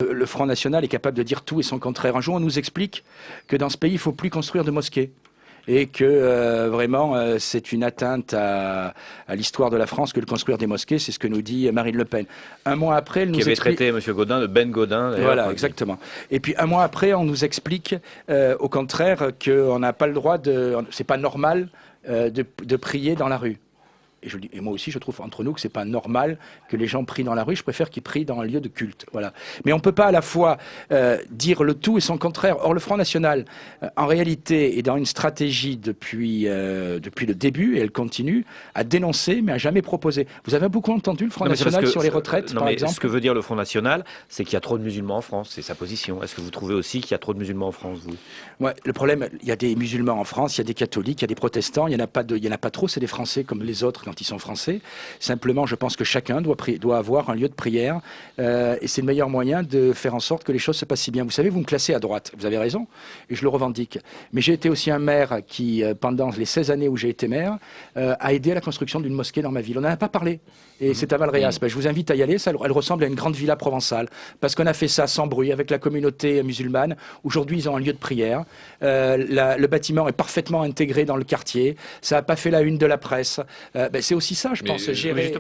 Le Front National est capable de dire tout et son contraire. Un jour, on nous explique que dans ce pays, il ne faut plus construire de mosquées. Et que vraiment, c'est une atteinte à l'histoire de la France que de construire des mosquées. C'est ce que nous dit Marine Le Pen. Un mois après, elle nous explique... Qui avait traité M. Godin de Ben Godin. Voilà, exactement. Et puis un mois après, on nous explique, au contraire, qu'on n'a pas le droit de... C'est pas normal de prier dans la rue. Et moi aussi, je trouve entre nous que c'est pas normal que les gens prient dans la rue. Je préfère qu'ils prient dans un lieu de culte. Voilà. Mais on ne peut pas à la fois dire le tout et son contraire. Or, le Front National, en réalité, est dans une stratégie depuis le début, et elle continue, à dénoncer, mais à jamais proposer. Vous avez beaucoup entendu le Front National sur les retraites, par exemple? Ce que veut dire le Front National, c'est qu'il y a trop de musulmans en France. C'est sa position. Est-ce que vous trouvez aussi qu'il y a trop de musulmans en France, vous? Ouais, le problème, il y a des musulmans en France, il y a des catholiques, il y a des protestants. Il n'y en a pas trop. C'est des Français comme les autres quand ils sont français. Simplement, je pense que chacun doit avoir un lieu de prière et c'est le meilleur moyen de faire en sorte que les choses se passent si bien. Vous savez, vous me classez à droite, vous avez raison, et je le revendique. Mais j'ai été aussi un maire qui, pendant les 16 années où j'ai été maire, a aidé à la construction d'une mosquée dans ma ville. On n'en a pas parlé. Et c'est à Valréas. Ben, je vous invite à y aller. Elle ressemble à une grande villa provençale. Parce qu'on a fait ça sans bruit, avec la communauté musulmane. Aujourd'hui, ils ont un lieu de prière. Le bâtiment est parfaitement intégré dans le quartier. Ça n'a pas fait la une de la presse. Ben, c'est aussi ça, je pense, gérer...